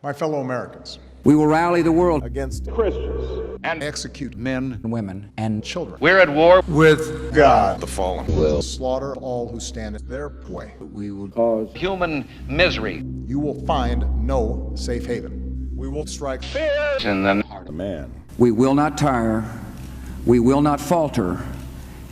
My fellow Americans, we will rally the world against Christians and execute men, women, and children. We're at war With God, the fallen will slaughter all who stand in their way. we will cause human misery. You will find no safe haven. We will strike Fear in the heart of man. We will not tire, we will not falter,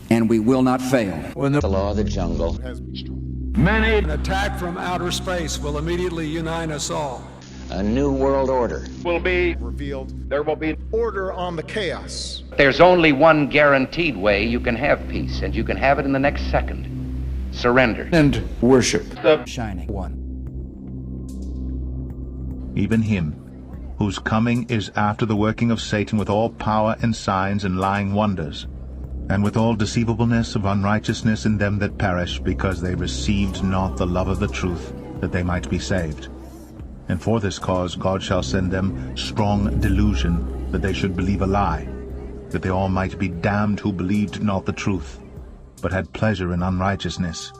and we will not fail. When the law of the jungle has been destroyed. many An attack from outer space will immediately unite us all. a new world order will be Revealed there will be. order on the chaos. There's only one guaranteed way you can have peace, and you can have it in the next second. Surrender. And worship The shining one. Even him, whose coming is after the working of Satan with all power and signs and lying wonders, and with all deceivableness of unrighteousness in them that perish, because they received not the love of the truth, that they might be saved. And for this cause God shall send them strong delusion, that they should believe a lie, that they all might be damned who believed not the truth, but had pleasure in unrighteousness.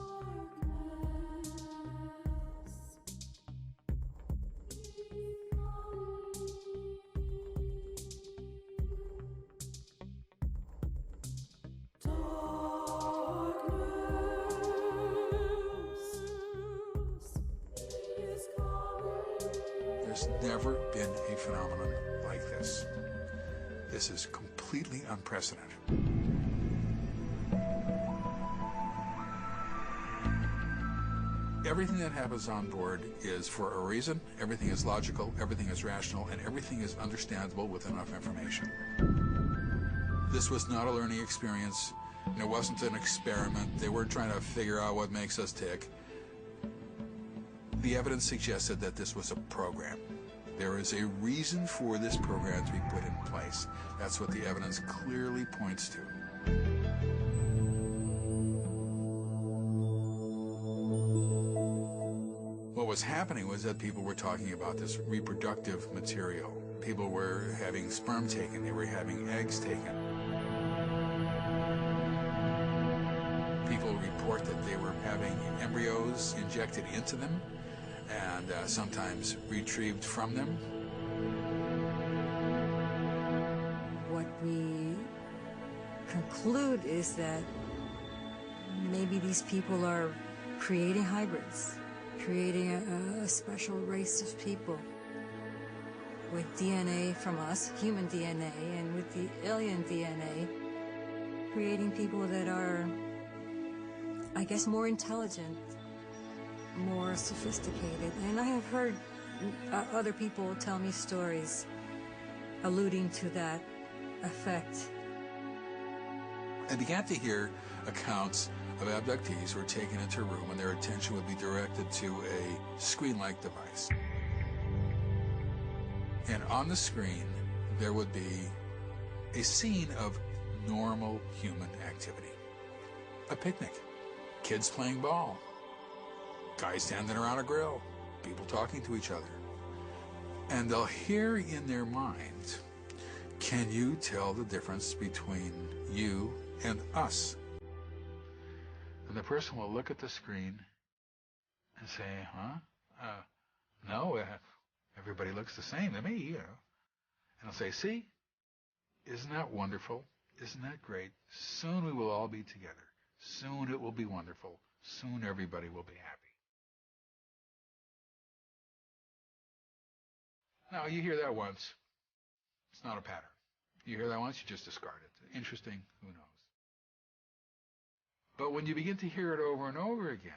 There's never been a phenomenon like this. This is completely unprecedented. Everything that happens on board is for a reason, everything is logical, everything is rational, and everything is understandable with enough information. This was not a learning experience, and it wasn't an experiment. They weren't trying to figure out what makes us tick. The evidence suggested that this was a program. There is a reason for this program to be put in place. That's what the evidence clearly points to. What was happening was that people were talking about this reproductive material. People were having sperm taken, they were having eggs taken. People report that they were having embryos injected into them and sometimes retrieved from them. What we conclude is that maybe these people are creating hybrids, creating a special race of people with DNA from us, human DNA, and with the alien DNA, creating people that are, I guess, more intelligent, more sophisticated. And I have heard other people tell me stories alluding to that effect. I began to hear accounts of abductees who were taken into a room and their attention would be directed to a screen-like device. And on the screen, there would be a scene of normal human activity. A picnic, kids playing ball, guys standing around a grill, people talking to each other. And they'll hear in their minds, can you tell the difference between you and us? And the person will look at the screen and say, no, everybody looks the same to me, you know. And I'll say, see, isn't that wonderful? Isn't that great? Soon we will all be together. Soon it will be wonderful. Soon everybody will be happy. Now, you hear that once. It's not a pattern. You hear that once, you just discard it. Interesting, who knows? But when you begin to hear it over and over again,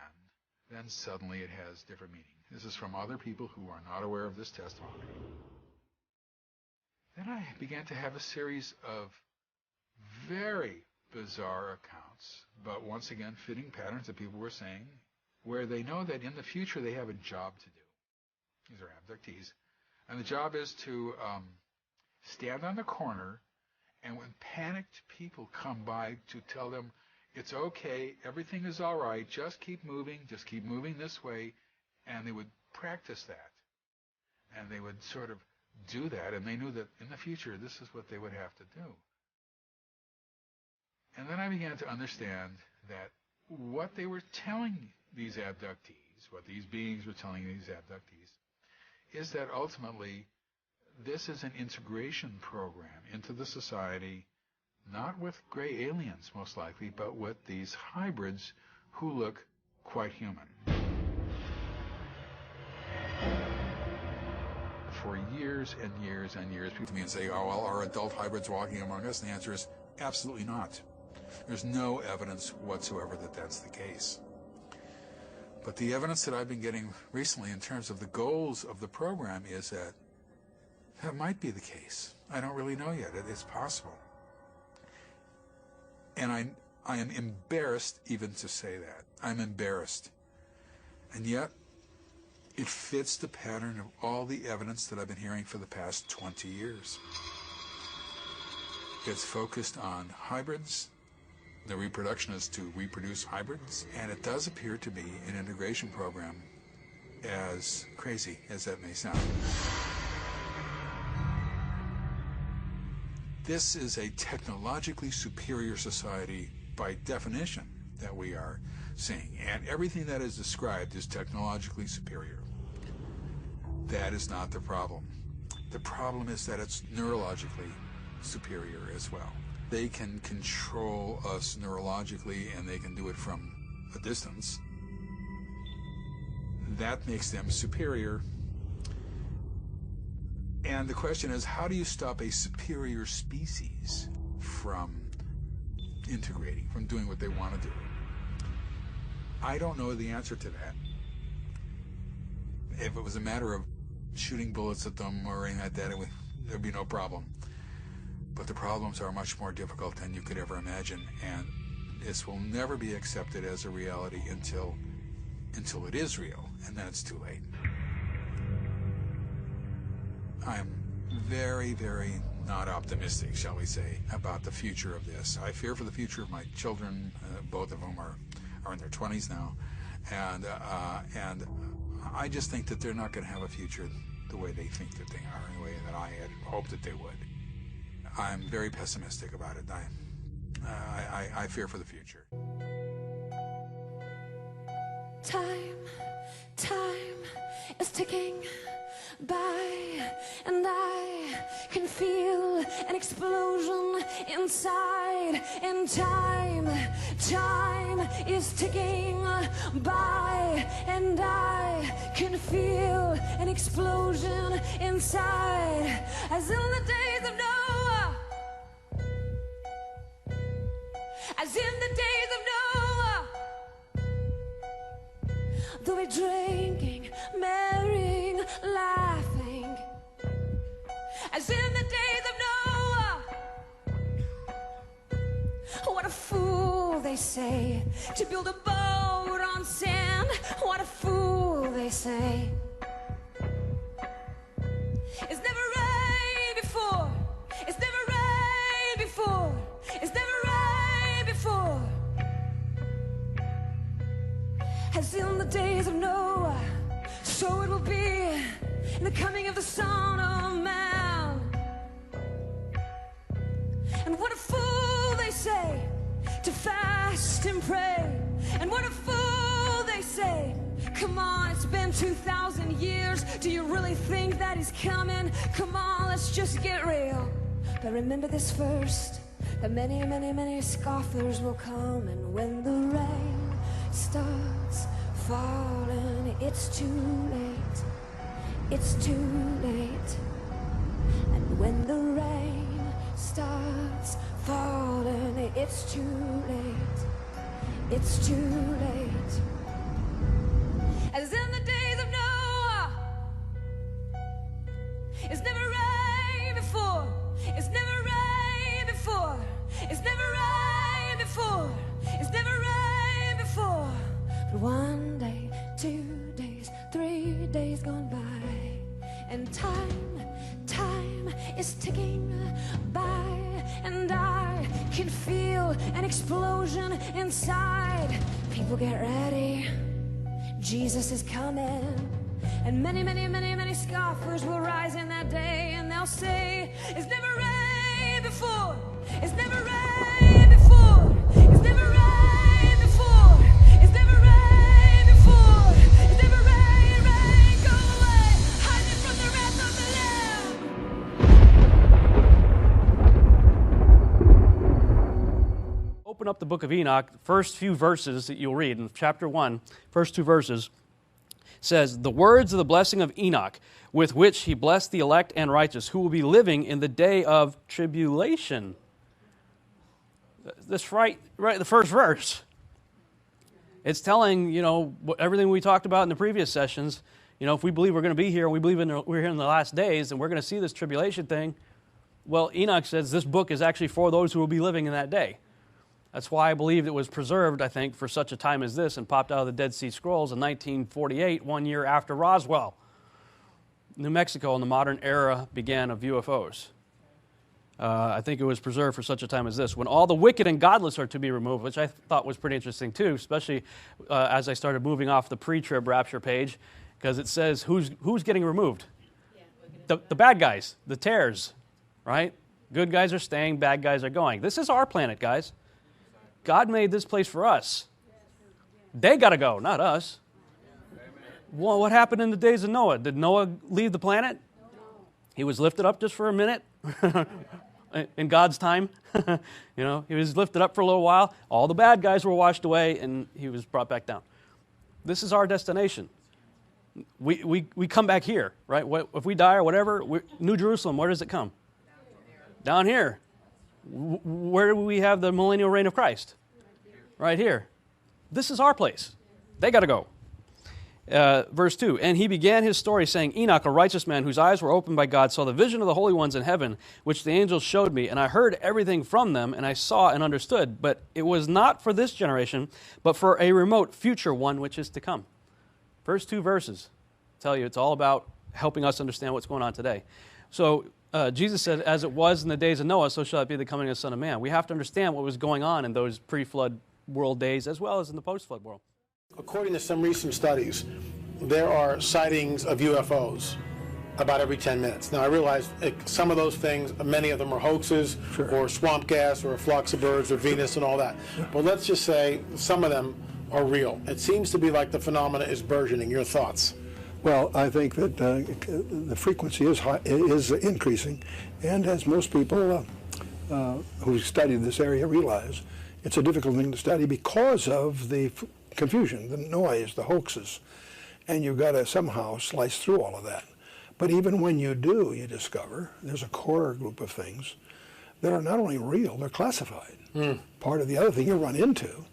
then suddenly it has different meaning. This is from other people who are not aware of this testimony. Then I began to have a series of very bizarre accounts, but once again fitting patterns that people were saying, where they know that in the future they have a job to do. These are abductees. And the job is to stand on the corner, and when panicked people come by to tell them, it's okay, everything is all right, just keep moving this way, and they would practice that. And they would sort of do that, and they knew that in the future this is what they would have to do. And then I began to understand that what they were telling these abductees, what these beings were telling these abductees, is that ultimately this is an integration program into the society, not with gray aliens most likely, but with these hybrids who look quite human. For years and years and years, people come and say, oh, well, are adult hybrids walking among us? And the answer is absolutely not. There's no evidence whatsoever that that's the case. But the evidence that I've been getting recently in terms of the goals of the program is that that might be the case. I don't really know yet. It's possible. And I am embarrassed even to say that. I'm embarrassed. And yet, it fits the pattern of all the evidence that I've been hearing for the past 20 years. It's focused on hybrids. The reproduction is to reproduce hybrids. And it does appear to be an integration program, as crazy as that may sound. This is a technologically superior society by definition that we are seeing. And everything that is described is technologically superior. That is not the problem. The problem is that it's neurologically superior as well. They can control us neurologically, and they can do it from a distance. That makes them superior. And the question is, how do you stop a superior species from integrating, from doing what they want to do? I don't know the answer to that. If it was a matter of shooting bullets at them or anything like that, there'd be no problem. But the problems are much more difficult than you could ever imagine, and this will never be accepted as a reality until it is real, and then it's too late. I'm very, very not optimistic, shall we say, about the future of this. I fear for the future of my children, both of whom are in their 20s now, and I just think that they're not going to have a future the way they think that they are, in the way that I had hoped that they would. I'm very pessimistic about it. I fear for the future. Time is ticking by, and I can feel an explosion inside. And time is ticking by, and I can feel an explosion inside. As in the days of Noah, as in the days of Noah, they'll be drinking, marrying, laughing. As in the days of Noah, what a fool, they say, to build a boat on sand. What a fool, they say. It's never rained before. It's never rained before. It's never rained before. As in the days of Noah, so it will be in the coming of the Son of Man. And what a fool, they say, to fast and pray. And what a fool, they say, come on, it's been 2,000 years. Do you really think that he's coming? Come on, let's just get real. But remember this first, that many, many, many scoffers will come. And when the rain starts falling, it's too late. It's too late. And when the rain starts falling, it's too late. It's too late. As in the days of Noah, it's never rained before. It's never rained before. It's never rained before. It's never rained before. But one day, 2 days, 3 days gone by, and time is ticking by, and I can feel an explosion inside. People get ready, Jesus is coming. And many, many, many, many scoffers will rise in that day, and they'll say, it's never rained before. It's never rained before. It's never rained before. It's never rained before. It's never rained, rain, go away. Hide me from open up the book of Enoch, the first few verses that you'll read in chapter 1, first 2 verses, says, "The words of the blessing of Enoch, with which he blessed the elect and righteous, who will be living in the day of tribulation." That's right, the first verse. It's telling, everything we talked about in the previous sessions. If we believe we're going to be here, and we believe we're here in the last days, and we're going to see this tribulation thing, well, Enoch says this book is actually for those who will be living in that day. That's why I believe it was preserved, I think, for such a time as this and popped out of the Dead Sea Scrolls in 1948, 1 year after Roswell, New Mexico, and the modern era began of UFOs. I think it was preserved for such a time as this, when all the wicked and godless are to be removed, which I thought was pretty interesting too, especially as I started moving off the pre-trib rapture page, because it says who's getting removed? The bad guys, the tares, right? Good guys are staying, bad guys are going. This is our planet, guys. God made this place for us. They got to go, not us. Well, what happened in the days of Noah? Did Noah leave the planet? He was lifted up just for a minute in God's time. He was lifted up for a little while. All the bad guys were washed away, and he was brought back down. This is our destination. We come back here, right? If we die or whatever, New Jerusalem, where does it come? Down here. Where do we have the millennial reign of Christ? Right here. This is our place. They got to go. Verse 2, "And he began his story, saying, Enoch, a righteous man, whose eyes were opened by God, saw the vision of the holy ones in heaven, which the angels showed me. And I heard everything from them, and I saw and understood. But it was not for this generation, but for a remote future one which is to come." First 2 verses tell you it's all about helping us understand what's going on today. So Jesus said, "As it was in the days of Noah, so shall it be the coming of the Son of Man." We have to understand what was going on in those pre-flood world days as well as in the post-flood world. According to some recent studies, there are sightings of UFOs about every 10 minutes. Now, I realize some of those things, many of them are hoaxes, or swamp gas, or a flocks of birds, or Venus, and all that. But let's just say some of them are real. It seems to be like the phenomena is burgeoning. Your thoughts? Well, I think that the frequency is increasing, and as most people who study this area realize, it's a difficult thing to study because of the confusion, the noise, the hoaxes, and you've got to somehow slice through all of that. But even when you do, you discover there's a core group of things that are not only real, they're classified. Part of the other thing you run into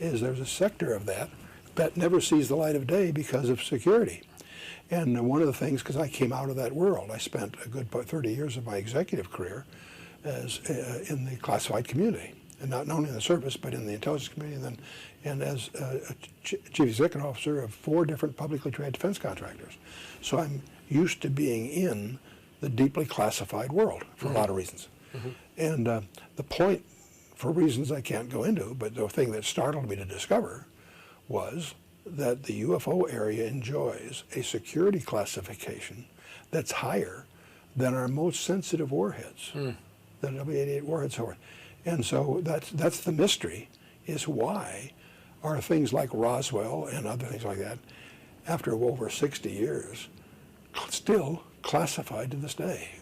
is there's a sector of that never sees the light of day because of security. And one of the things, because I came out of that world, I spent a good 30 years of my executive career as in the classified community, and not only in the service, but in the intelligence community, and as a chief executive officer of 4 different publicly traded defense contractors. So I'm used to being in the deeply classified world for a lot of reasons. And the point, for reasons I can't go into, but the thing that startled me to discover was that the UFO area enjoys a security classification that's higher than our most sensitive warheads, than W-88 warheads. And so that's the mystery, is why are things like Roswell and other things like that, after over 60 years, still classified to this day.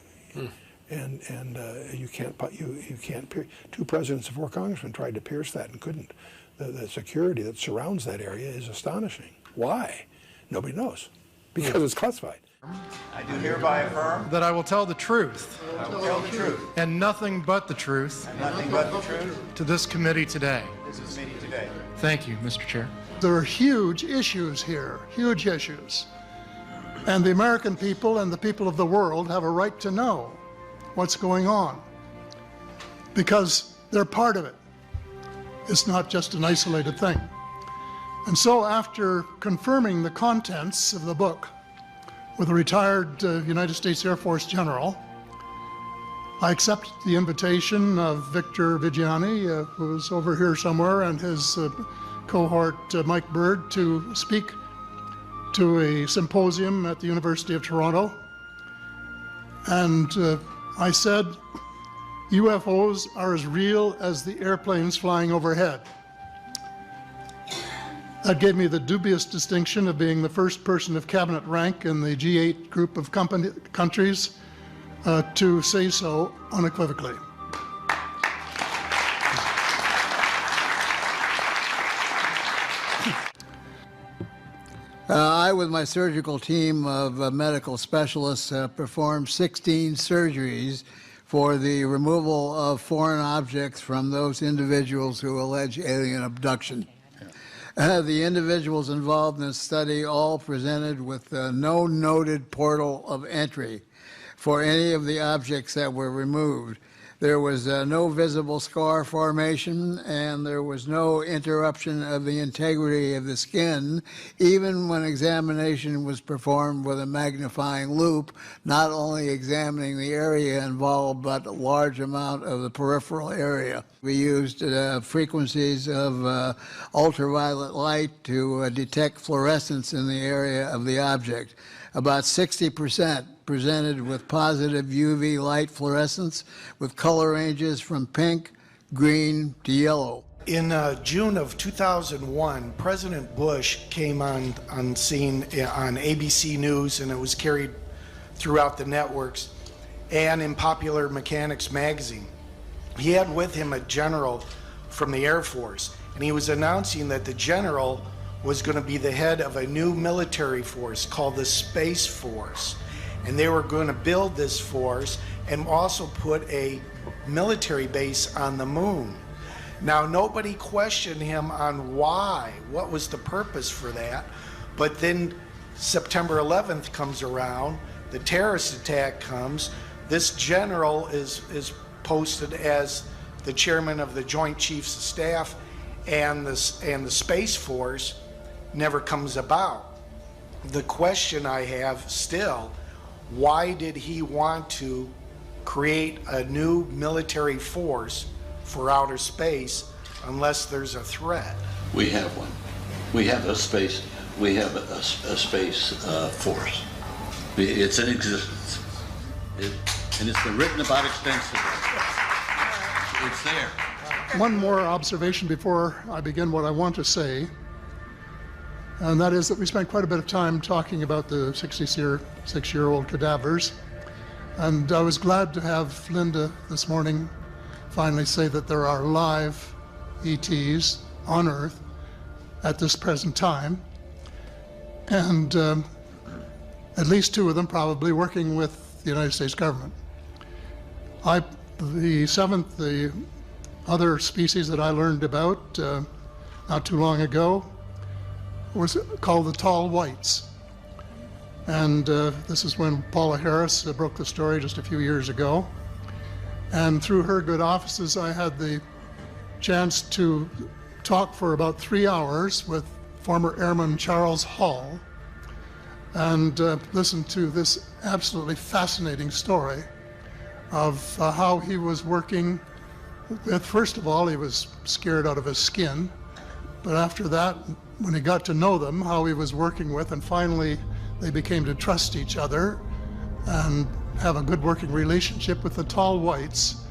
And you can't 2 presidents and 4 congressmen tried to pierce that and couldn't. The security that surrounds that area is astonishing. Why? Nobody knows. Because it's classified. I do hereby affirm that I will tell the truth. I will tell the truth. And nothing but the truth. And nothing but the truth. To this committee today. This committee today. Thank you, Mr. Chair. There are huge issues here, huge issues. And the American people and the people of the world have a right to know what's going on, because they're part of it. It's not just an isolated thing. And so after confirming the contents of the book with a retired United States Air Force general, I accepted the invitation of Victor Vigiani, who's over here somewhere, and his cohort Mike Bird, to speak to a symposium at the University of Toronto. And I said, UFOs are as real as the airplanes flying overhead. That gave me the dubious distinction of being the first person of cabinet rank in the G8 group of countries to say so unequivocally. I, with my surgical team of medical specialists, performed 16 surgeries for the removal of foreign objects from those individuals who allege alien abduction. The individuals involved in this study all presented with no noted portal of entry for any of the objects that were removed. There was no visible scar formation, and there was no interruption of the integrity of the skin, even when examination was performed with a magnifying loupe, not only examining the area involved, but a large amount of the peripheral area. We used frequencies of ultraviolet light to detect fluorescence in the area of the object. About 60% presented with positive UV light fluorescence with color ranges from pink, green to yellow. In June of 2001, President Bush came on scene on ABC News, and it was carried throughout the networks and in Popular Mechanics magazine. He had with him a general from the Air Force, and he was announcing that the general was going to be the head of a new military force called the Space Force. And they were going to build this force and also put a military base on the moon. Now, nobody questioned him on why, what was the purpose for that. But then September 11th comes around, the terrorist attack comes, this general is posted as the chairman of the Joint Chiefs of Staff, and the Space Force never comes about. The question I have still, why did he want to create a new military force for outer space unless there's a threat? We have one. We have a space. We have a space force. It's in existence, and it's been written about extensively. It's there. One more observation before I begin what I want to say, and that is that we spent quite a bit of time talking about the 66-year-old cadavers, and I was glad to have Linda this morning finally say that there are live ETs on Earth at this present time, and at least 2 of them probably working with the United States government. The other species that I learned about not too long ago was called the tall whites. And this is when Paula Harris broke the story just a few years ago. And through her good offices, I had the chance to talk for about 3 hours with former Airman Charles Hall and listen to this absolutely fascinating story of how he was working with, first of all, he was scared out of his skin, but after that, when he got to know them, how he was working with, and finally they became to trust each other and have a good working relationship with the tall whites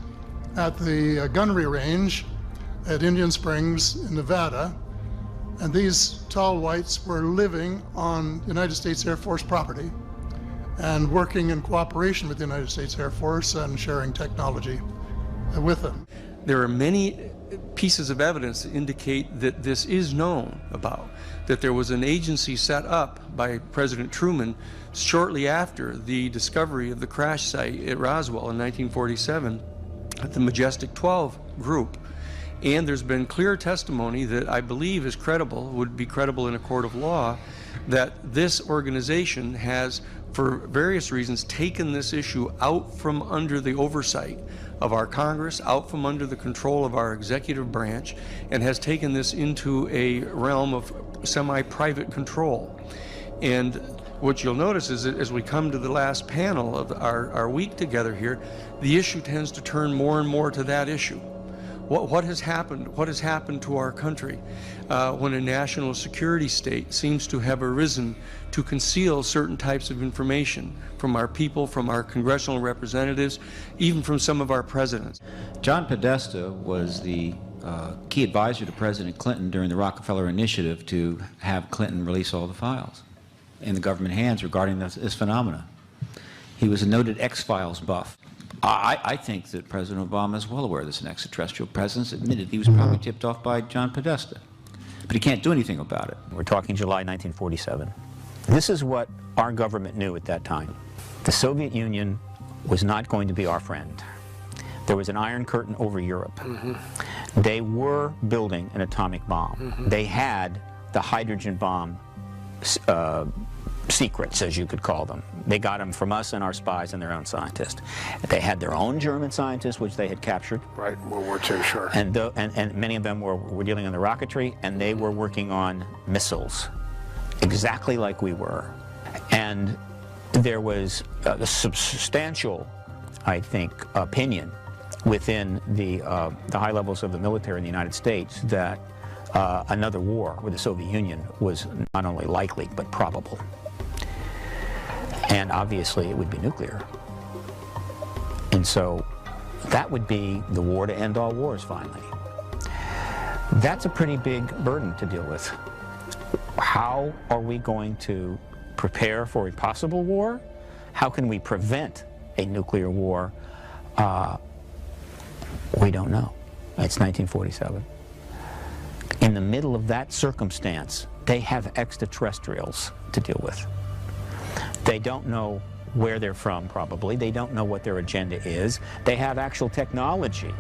at the gunnery range at Indian Springs in Nevada. And these tall whites were living on United States Air Force property and working in cooperation with the United States Air Force and sharing technology with them. There are many pieces of evidence that indicate that this is known about, that there was an agency set up by President Truman shortly after the discovery of the crash site at Roswell in 1947, the Majestic 12 group. And there's been clear testimony that I believe is credible, would be credible in a court of law, that this organization has, for various reasons, taken this issue out from under the oversight of our Congress, out from under the control of our executive branch, and has taken this into a realm of semi-private control. And what you'll notice is that as we come to the last panel of our week together here, the issue tends to turn more and more to that issue. What has happened? What has happened to our country when a national security state seems to have arisen to conceal certain types of information from our people, from our congressional representatives, even from some of our presidents? John Podesta was the key advisor to President Clinton during the Rockefeller Initiative to have Clinton release all the files in the government hands regarding this phenomena. He was a noted X-Files buff. I think that President Obama is well aware there's an extraterrestrial presence. Admitted he was probably tipped off by John Podesta. But he can't do anything about it. We're talking July 1947. This is what our government knew at that time. The Soviet Union was not going to be our friend. There was an iron curtain over Europe. Mm-hmm. They were building an atomic bomb. Mm-hmm. They had the hydrogen bomb secrets, as you could call them. They got them from us and our spies and their own scientists. They had their own German scientists, which they had captured. Right, World War II, sure. And many of them were dealing in the rocketry, and they were working on missiles, exactly like we were. And there was a substantial, I think, opinion within the high levels of the military in the United States that another war with the Soviet Union was not only likely, but probable. And obviously it would be nuclear. And so that would be the war to end all wars, finally. That's a pretty big burden to deal with. How are we going to prepare for a possible war? How can we prevent a nuclear war? We don't know. It's 1947. In the middle of that circumstance, they have extraterrestrials to deal with. They don't know where they're from, probably. They don't know what their agenda is. They have actual technology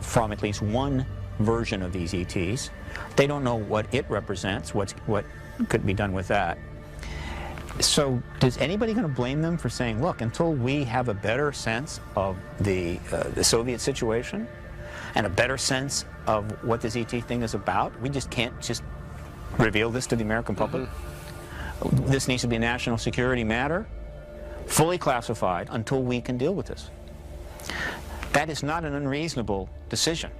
from at least one version of these ETs. They don't know what it represents, what could be done with that. So is anybody going to blame them for saying, look, until we have a better sense of the Soviet situation and a better sense of what this ET thing is about, we just can't just reveal this to the American public? Mm-hmm. This needs to be a national security matter, fully classified, until we can deal with this. That is not an unreasonable decision.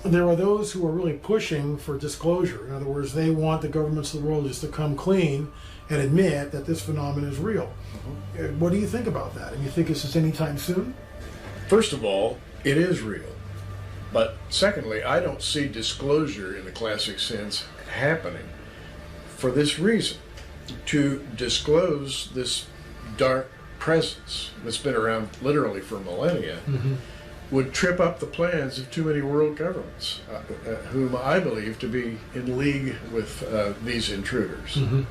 There are those who are really pushing for disclosure. In other words, they want the governments of the world just to come clean and admit that this phenomenon is real. Mm-hmm. What do you think about that? And you think this is anytime soon? First of all, it is real. But secondly, I don't see disclosure in the classic sense happening for this reason. To disclose this dark presence that's been around literally for millennia mm-hmm. would trip up the plans of too many world governments, whom I believe to be in league with these intruders. Mm-hmm.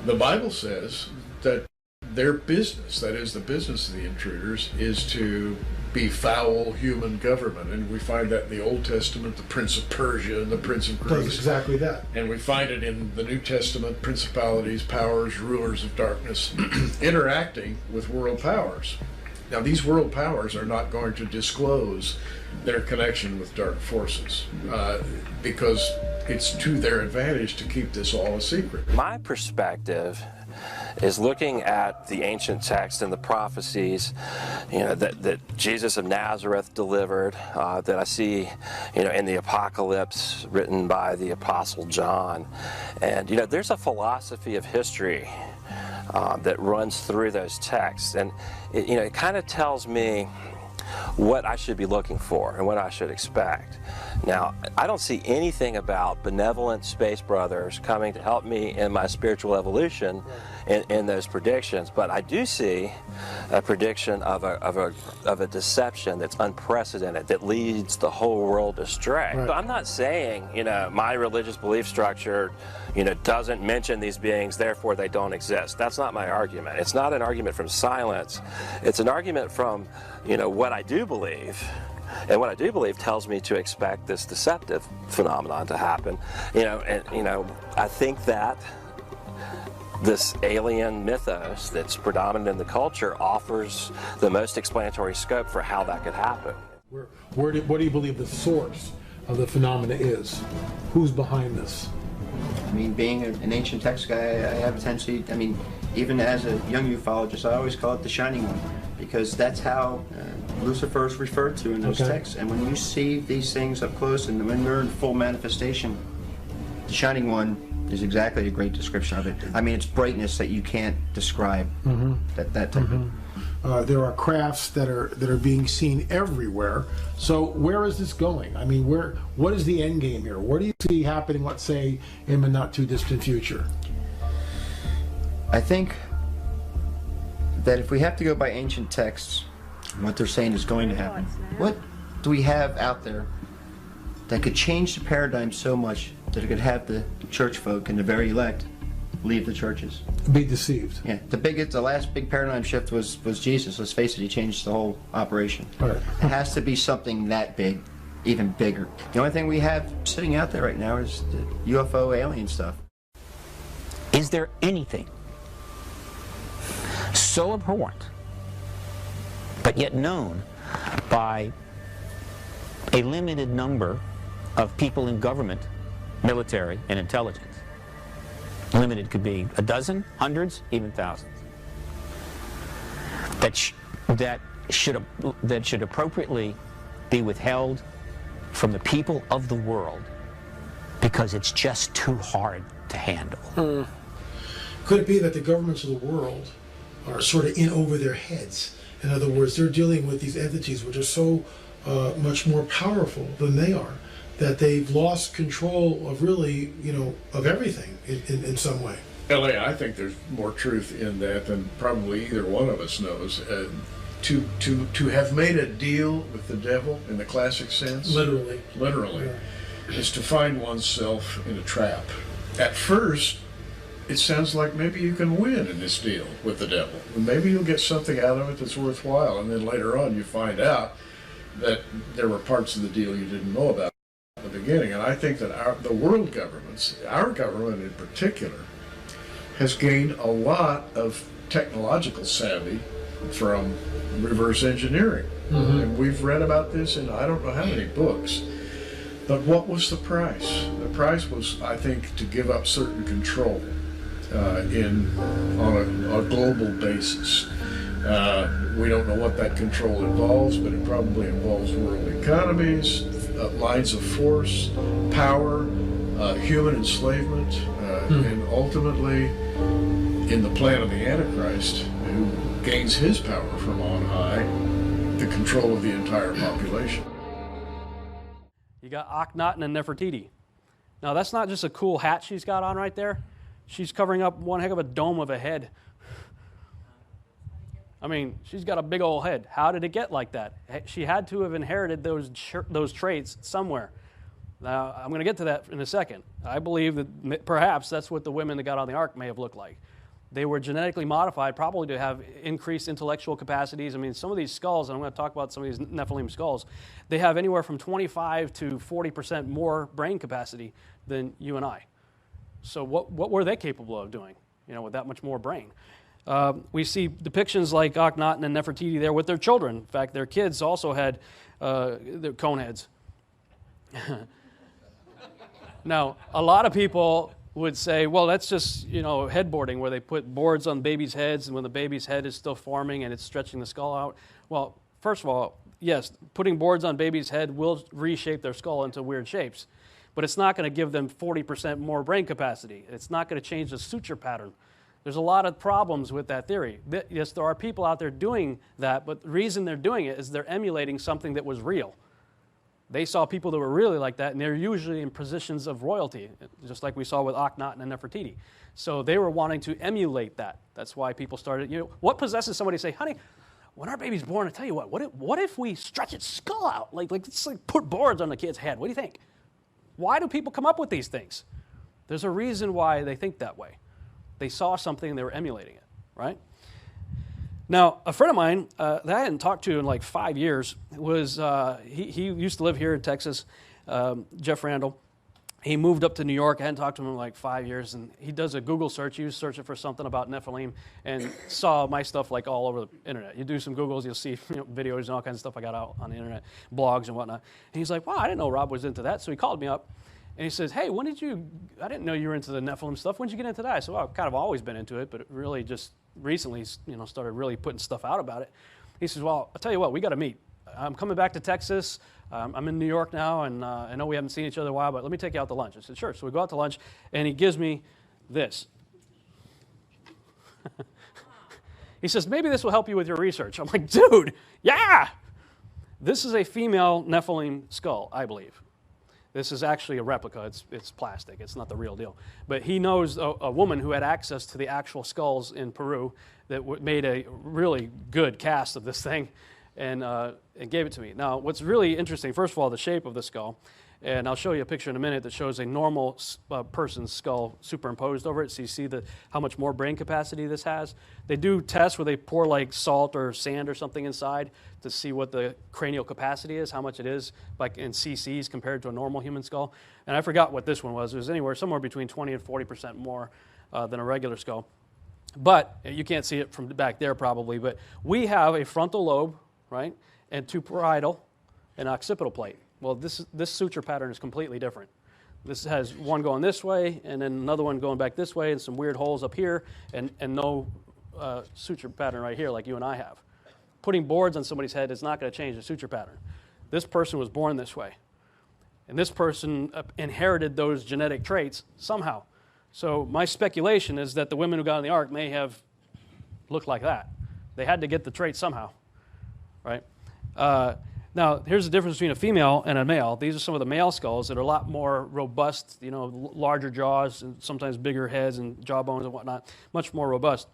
The Bible says that their business, that is the business of the intruders, is to befoul human government. And we find that in the Old Testament, the Prince of Persia and the Prince of Greece. Does exactly that. And we find it in the New Testament, principalities, powers, rulers of darkness, interacting with world powers. Now, these world powers are not going to disclose their connection with dark forces because it's to their advantage to keep this all a secret. My perspective is looking at the ancient text and the prophecies, that Jesus of Nazareth delivered, that I see, in the Apocalypse written by the Apostle John. And, there's a philosophy of history that runs through those texts. And, it kind of tells me what I should be looking for and what I should expect. Now, I don't see anything about benevolent space brothers coming to help me in my spiritual evolution in those predictions, but I do see a prediction of a deception that's unprecedented, that leads the whole world astray. Right. So I'm not saying, my religious belief structure, doesn't mention these beings, therefore they don't exist. That's not my argument. It's not an argument from silence. It's an argument from, what I do believe. And what I do believe tells me to expect this deceptive phenomenon to happen. I think that this alien mythos that's predominant in the culture offers the most explanatory scope for how that could happen. What do you believe the source of the phenomena is? Who's behind this? I mean, being an ancient text guy, I have a tendency, even as a young ufologist, I always call it the Shining One, because that's how Lucifer is referred to in those texts. And when you see these things up close and when they're in full manifestation, the Shining One is exactly a great description of it. It's brightness that you can't describe. Mm-hmm. That type mm-hmm. There are crafts that are being seen everywhere. So where is this going? What is the end game here? What do you see happening, let's say, in the not too distant future? I think that if we have to go by ancient texts, what they're saying is going to happen, what do we have out there that could change the paradigm so much that it could have the church folk and the very elect leave the churches. Be deceived. Yeah, the last big paradigm shift was Jesus. Let's face it, he changed the whole operation. Right. It has to be something that big, even bigger. The only thing we have sitting out there right now is the UFO alien stuff. Is there anything so abhorrent, but yet known by a limited number of people in government, military, and intelligence? Limited could be a dozen, hundreds, even thousands. That should appropriately be withheld from the people of the world because it's just too hard to handle. Could it be that the governments of the world are sort of in over their heads? In other words, they're dealing with these entities which are so much more powerful than they are, that they've lost control of really, of everything in some way. L.A., I think there's more truth in that than probably either one of us knows. To have made a deal with the devil in the classic sense, literally, is to find oneself in a trap. At first, it sounds like maybe you can win in this deal with the devil. Maybe you'll get something out of it that's worthwhile, and then later on you find out that there were parts of the deal you didn't know about at the beginning. And I think that the world governments, our government in particular, has gained a lot of technological savvy from reverse engineering. And we've read about this in I don't know how many books. But what was the price? The price was, I think, to give up certain control on a global basis. We don't know what that control involves, but it probably involves world economies, lines of force, power, human enslavement, and ultimately, in the plan of the Antichrist, who gains his power from on high, the control of the entire population. You got Akhenaten and Nefertiti. Now, that's not just a cool hat she's got on right there. She's covering up one heck of a dome of a head. I mean, she's got a big old head. How did it get like that? She had to have inherited those traits somewhere. Now, I'm going to get to that in a second. I believe that perhaps that's what the women that got on the ark may have looked like. They were genetically modified probably to have increased intellectual capacities. I mean, some of these skulls, and I'm going to talk about some of these Nephilim skulls, they have anywhere from 25 to 40% more brain capacity than you and I. So what were they capable of doing, with that much more brain? We see depictions like Akhenaten and Nefertiti there with their children. In fact, their kids also had their cone heads. Now, a lot of people would say, well, that's just, headboarding, where they put boards on babies' heads, and when the baby's head is still forming and it's stretching the skull out. Well, first of all, yes, putting boards on babies' head will reshape their skull into weird shapes, but it's not going to give them 40% more brain capacity. It's not going to change the suture pattern. There's a lot of problems with that theory. Yes, there are people out there doing that, but the reason they're doing it is they're emulating something that was real. They saw people that were really like that, and they're usually in positions of royalty, just like we saw with Akhenaten and Nefertiti. So they were wanting to emulate that. That's why people started, what possesses somebody to say, honey, when our baby's born, I tell you what if we stretch its skull out? Let's put boards on the kid's head. What do you think? Why do people come up with these things? There's a reason why they think that way. They saw something and they were emulating it, right? Now, a friend of mine that I hadn't talked to in like 5 years was, he used to live here in Texas, Jeff Randall. He moved up to New York. I hadn't talked to him in like 5 years, and he does a Google search. He was searching for something about Nephilim and saw my stuff like all over the internet. You do some Googles, you'll see videos and all kinds of stuff I got out on the internet, blogs and whatnot. And he's like, wow, I didn't know Rob was into that. So he called me up. And he says, hey, I didn't know you were into the Nephilim stuff. When did you get into that? I said, well, I've kind of always been into it, but it really just recently, started really putting stuff out about it. He says, well, I'll tell you what, we got to meet. I'm coming back to Texas. I'm in New York now, and I know we haven't seen each other in a while, but let me take you out to lunch. I said, sure. So we go out to lunch, and he gives me this. He says, maybe this will help you with your research. I'm like, dude, yeah! This is a female Nephilim skull, I believe. This is actually a replica. It's plastic. It's not the real deal. But he knows a woman who had access to the actual skulls in Peru that made a really good cast of this thing and gave it to me. Now, what's really interesting, first of all, the shape of the skull. And I'll show you a picture in a minute that shows a normal person's skull superimposed over it, so you see how much more brain capacity this has. They do tests where they pour like salt or sand or something inside to see what the cranial capacity is, how much it is, like in cc's compared to a normal human skull. And I forgot what this one was. It was somewhere between 20 and 40% more than a regular skull. But you can't see it from back there probably, but we have a frontal lobe, right, and two parietal and occipital plate. Well, this suture pattern is completely different. This has one going this way, and then another one going back this way, and some weird holes up here, and no suture pattern right here like you and I have. Putting boards on somebody's head is not going to change the suture pattern. This person was born this way, and this person inherited those genetic traits somehow. So my speculation is that the women who got on the ark may have looked like that. They had to get the trait somehow, right? Now, here's the difference between a female and a male. These are some of the male skulls that are a lot more robust, larger jaws and sometimes bigger heads and jawbones and whatnot, much more robust.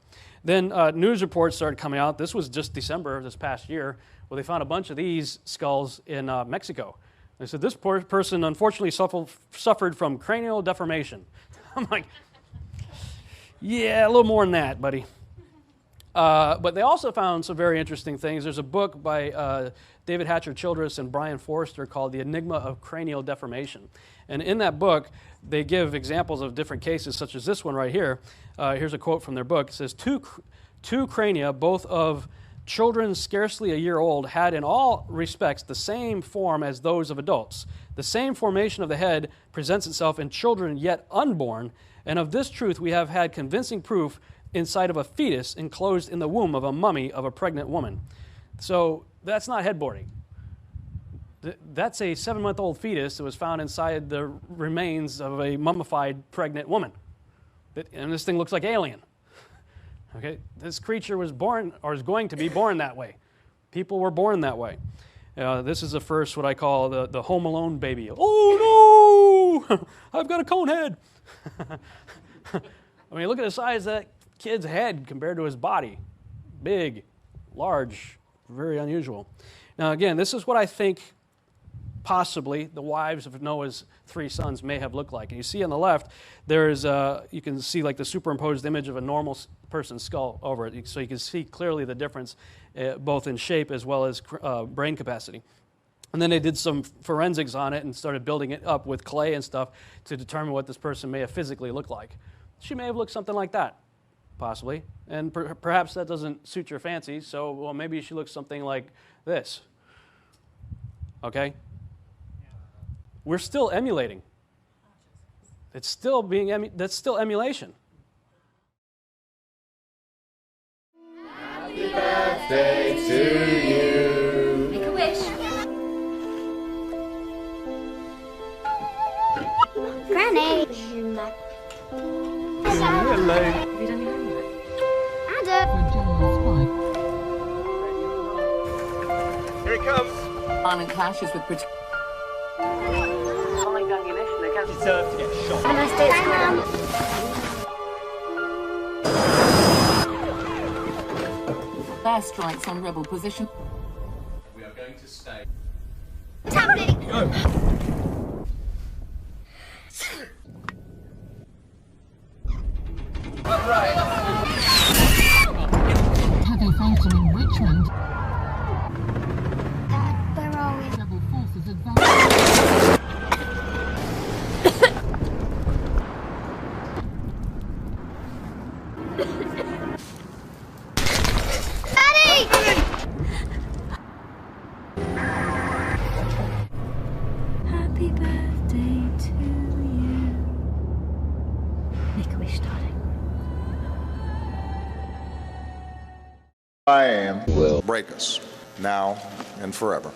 Then news reports started coming out. This was just December of this past year, where they found a bunch of these skulls in Mexico. They said this person unfortunately suffered from cranial deformation. I'm like, yeah, a little more than that, buddy. But they also found some very interesting things. There's a book by David Hatcher Childress and Brian Forrester called The Enigma of Cranial Deformation. And in that book, they give examples of different cases, such as this one right here. Here's a quote from their book. It says, two crania, both of children scarcely a year old, had in all respects the same form as those of adults. The same formation of the head presents itself in children yet unborn, and of this truth we have had convincing proof inside of a fetus enclosed in the womb of a mummy of a pregnant woman. So that's not headboarding. That's a 7-month-old fetus that was found inside the remains of a mummified pregnant woman. And this thing looks like alien. Okay, this creature was born, or is going to be born that way. People were born that way. This is the first, what I call the Home Alone baby. Oh no! I've got a cone head. I mean, look at the size of that kid's head compared to his body. Big, large, very unusual. Now again, this is what I think possibly the wives of Noah's 3 sons may have looked like. And you see on the left, there's you can see like the superimposed image of a normal person's skull over it. So you can see clearly the difference both in shape as well as brain capacity. And then they did some forensics on it and started building it up with clay and stuff to determine what this person may have physically looked like. She may have looked something like that, possibly. And perhaps that doesn't suit your fancy, so well, maybe she looks something like this. Okay? We're still emulating. It's still being that's still emulation. Happy birthday to you. Make a wish. Granny. Hello. Have you done your homework? Adam. Here it comes. On and clashes with ammunition against deserve to get shot. Have a nice day at school. airstrikes on rebel position. We are going to stay. What's happening? Go. Heavy fighting in Richmond. Where are we? Rebel forces advance. Happy birthday to you. Make a wish, darling. I am will break us now and forever.